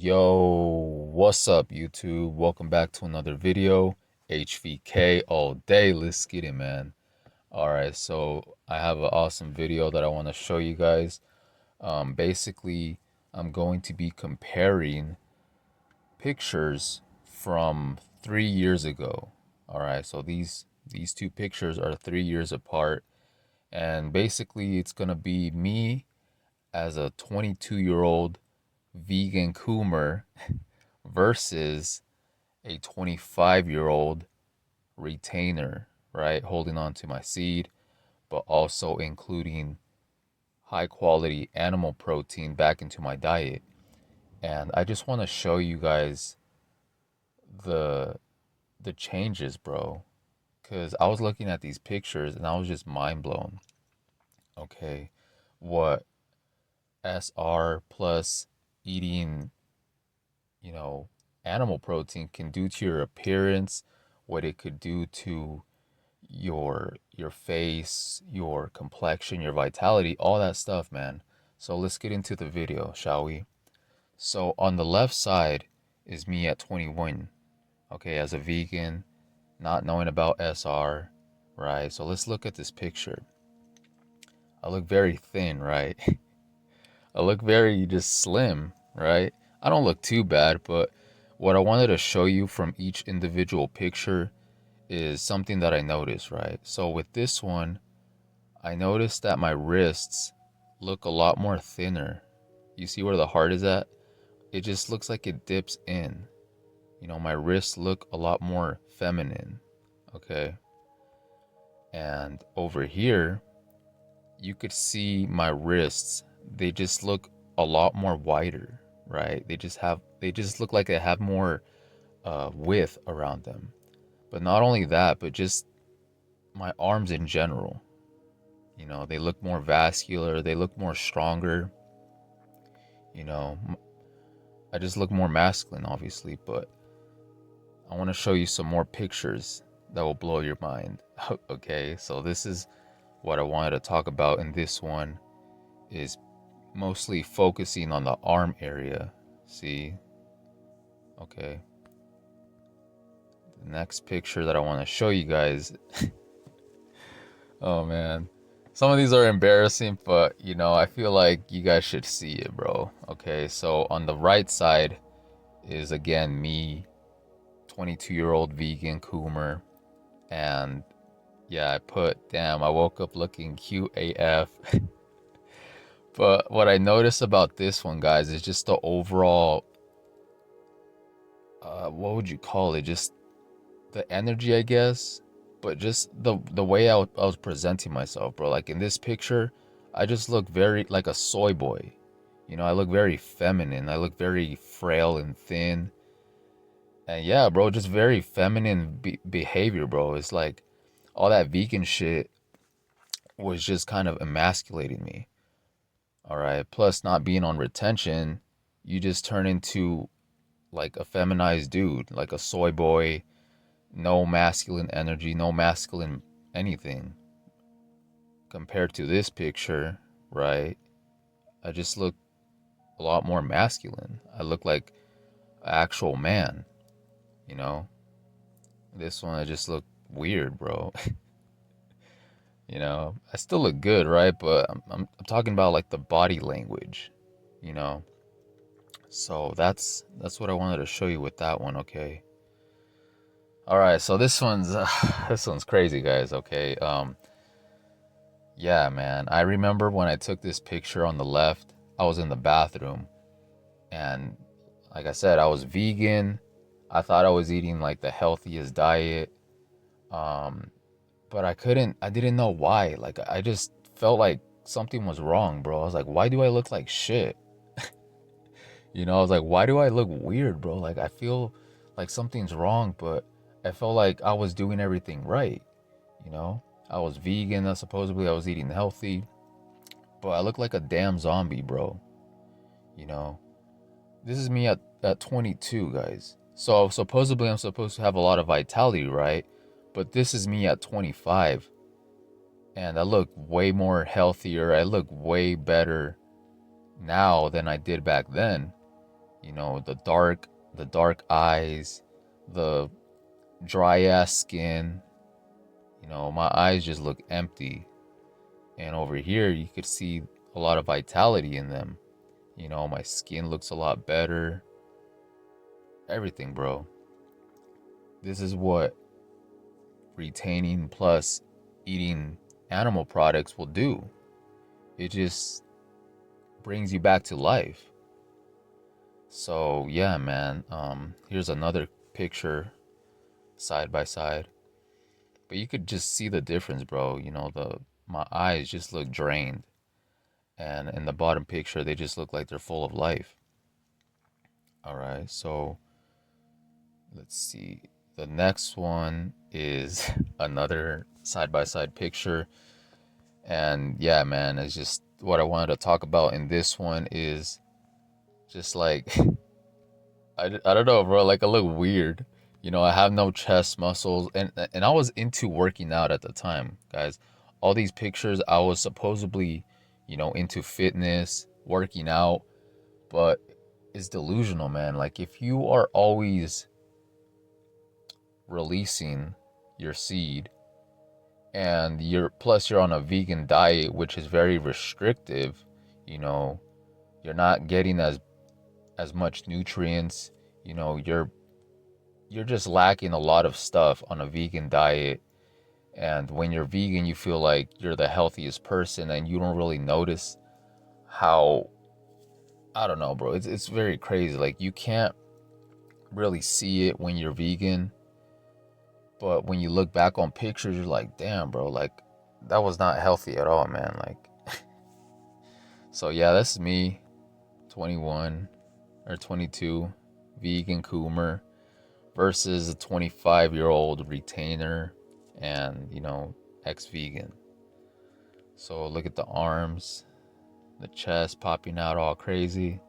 Yo, what's up, YouTube? Welcome back to another video. HVK all day. Let's get it, man. All right, so I have an awesome video that I want to show you guys. Basically, I'm going to be comparing pictures from 3 years ago. All right, so these two pictures are 3 years apart, and basically, it's gonna be me as a 22-year-old vegan coomer versus a 25-year-old retainer, right? Holding on to my seed, but also including high quality animal protein back into my diet. And I just want to show you guys the the changes, bro. Cause I was looking at these pictures and I was just mind blown. Okay. What SR plus eating, you know, animal protein can do to your appearance, what it could do to your face, your complexion, your vitality, all that stuff, man. So let's get into the video, shall we? So on the left side is me at 21, okay, as a vegan, not knowing about SR, right? So let's look at this picture. I look very thin, right? I look very just slim, right? I don't look too bad, but what I wanted to show you from each individual picture is something that I noticed, right? So with this one, I noticed that my wrists look a lot more thinner. You see where the heart is at? It just looks like it dips in. You know, my wrists look a lot more feminine, okay? And over here, you could see my wrists. They just look a lot more wider, right? They just look like they have more width around them. But not only that, but just my arms in general. You know, they look more vascular, they look more stronger. You know, I just look more masculine, obviously, but I want to show you some more pictures that will blow your mind. Okay, so this is what I wanted to talk about in this one is mostly focusing on the arm area. See? Okay. The next picture that I want to show you guys. Oh man. Some of these are embarrassing, but you know, I feel like you guys should see it, bro. Okay, so on the right side is again me, 22-year-old vegan coomer. And yeah, damn, I woke up looking cute AF. But what I notice about this one, guys, is just the overall, what would you call it? Just the energy, I guess. But just the way I was presenting myself, bro. Like in this picture, I just look very like a soy boy. You know, I look very feminine. I look very frail and thin. And yeah, bro, just very feminine behavior, bro. It's like all that vegan shit was just kind of emasculating me. All right. Plus, not being on retention, you just turn into like a feminized dude, like a soy boy, no masculine energy, no masculine anything. Compared to this picture, right? I just look a lot more masculine. I look like an actual man, you know? This one, I just look weird, bro. You know, I still look good, right? But I'm talking about like the body language, you know? So that's what I wanted to show you with that one, okay? All right, so this one's this one's crazy, guys, okay? Yeah, man. I remember when I took this picture on the left, I was in the bathroom and like I said, I was vegan. I thought I was eating like the healthiest diet. Um, but I didn't know why. Like I just felt like something was wrong, bro. I was like, why do I look like shit? You know, I was like, why do I look weird, bro? Like I feel like something's wrong, but I felt like I was doing everything right, you know? I was vegan, supposedly I was eating healthy, but I look like a damn zombie, bro. You know, this is me at 22, guys. So supposedly I'm supposed to have a lot of vitality, right? But this is me at 25, and I look way more healthier. I look way better now than I did back then. You know, the dark eyes, the dry ass skin. You know, my eyes just look empty. And over here, you could see a lot of vitality in them. You know, my skin looks a lot better. Everything, bro. This is what retaining plus eating animal products will do. It just brings you back to life. So yeah, man. Here's another picture side by side. But you could just see the difference, bro. You know, the my eyes just look drained. And in the bottom picture, they just look like they're full of life. All right, so let's see. The next one is another side by side picture. And yeah, man, it's just what I wanted to talk about in this one is just like, I don't know, bro. Like, I look weird. You know, I have no chest muscles. And I was into working out at the time, guys. All these pictures, I was supposedly, into fitness, working out, but it's delusional, man. Like, if you are always releasing your seed and you're on a vegan diet which is very restrictive, you know, you're not getting as much nutrients, you're just lacking a lot of stuff on a vegan diet. And when you're vegan, you feel like you're the healthiest person and you don't really notice how, I don't know, bro, it's very crazy. Like, you can't really see it when you're vegan. But when you look back on pictures, you're like, damn, bro, like that was not healthy at all, man. Like, so yeah, that's me, 21 or 22, vegan Coomer versus a 25-year-old retainer and, ex-vegan. So look at the arms, the chest popping out all crazy,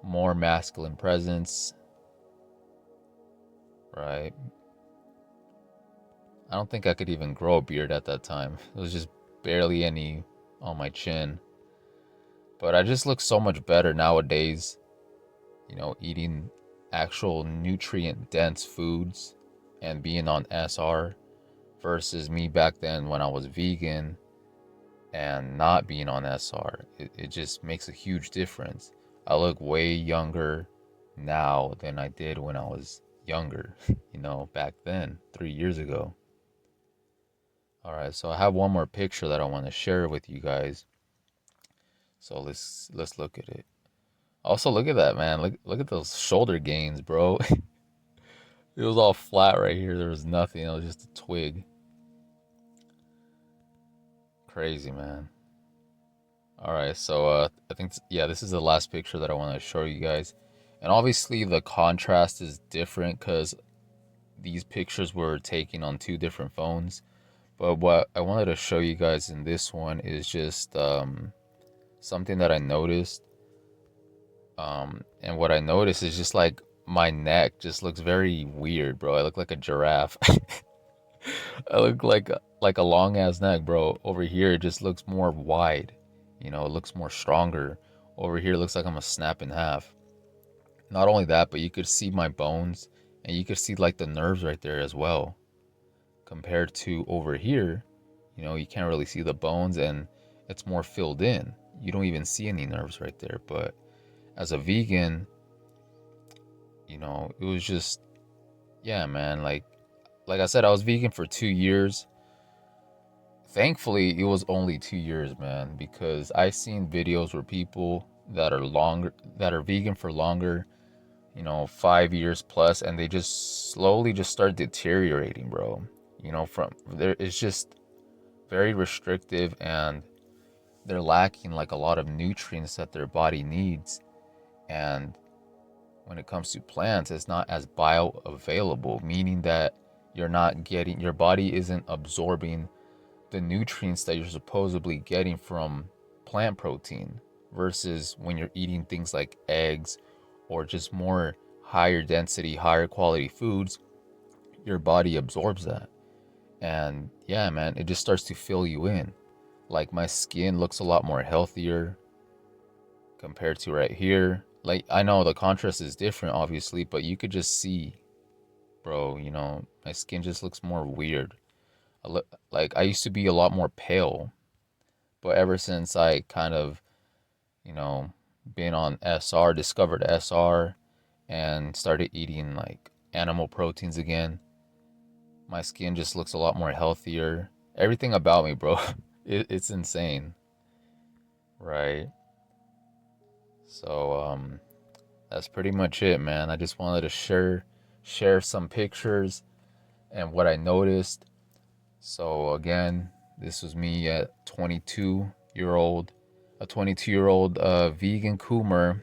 more masculine presence, right? I don't think I could even grow a beard at that time. It was just barely any on my chin. But I just look so much better nowadays, eating actual nutrient dense foods and being on SR versus me back then when I was vegan and not being on SR. It just makes a huge difference. I look way younger now than I did when I was younger, back then, 3 years ago. All right, so I have one more picture that I want to share with you guys. So let's look at it. Also, look at that, man. Look at those shoulder gains, bro. It was all flat right here. There was nothing. It was just a twig. Crazy, man. All right, so I think yeah, this is the last picture that I want to show you guys. And obviously the contrast is different because these pictures were taken on two different phones. But what I wanted to show you guys in this one is just something that I noticed. And what I noticed is just like my neck just looks very weird, bro. I look like a giraffe. I look like a long ass neck, bro. Over here it just looks more wide. It looks more stronger. Over here it looks like I'm a snap in half. Not only that, but you could see my bones and you could see like the nerves right there as well. Compared to over here, you can't really see the bones and it's more filled in. You don't even see any nerves right there. But as a vegan, it was just, yeah, man. Like I said, I was vegan for 2 years. Thankfully, it was only 2 years, man, because I've seen videos where people that are vegan for longer, 5 years plus, and they just slowly just start deteriorating, bro. From there, it's just very restrictive and they're lacking like a lot of nutrients that their body needs. And when it comes to plants, it's not as bioavailable, meaning that your body isn't absorbing the nutrients that you're supposedly getting from plant protein versus when you're eating things like eggs or just more higher density, higher quality foods, your body absorbs that. And yeah, man, it just starts to fill you in. Like, my skin looks a lot more healthier compared to right here. like I know the contrast is different, obviously, but you could just see, bro. You know, my skin just looks more weird. Like I used to be a lot more pale, but ever since I kind of, you know, been on SR, discovered SR, and started eating like animal proteins again, my skin just looks a lot more healthier. Everything about me, bro, it's insane, right? So that's pretty much it, man. I just wanted to share some pictures and what I noticed. So again, this was me at 22-year-old, a 22-year-old vegan Coomer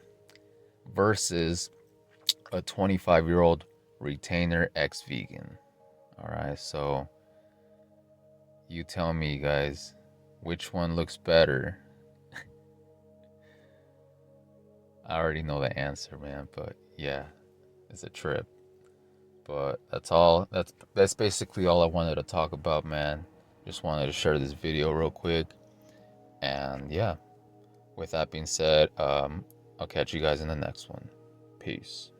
versus a 25-year-old retainer ex-vegan. All right, so you tell me, guys, which one looks better? I already know the answer, man, but yeah, it's a trip. But that's all. That's basically all I wanted to talk about, man. Just wanted to share this video real quick. And yeah, with that being said, I'll catch you guys in the next one. Peace.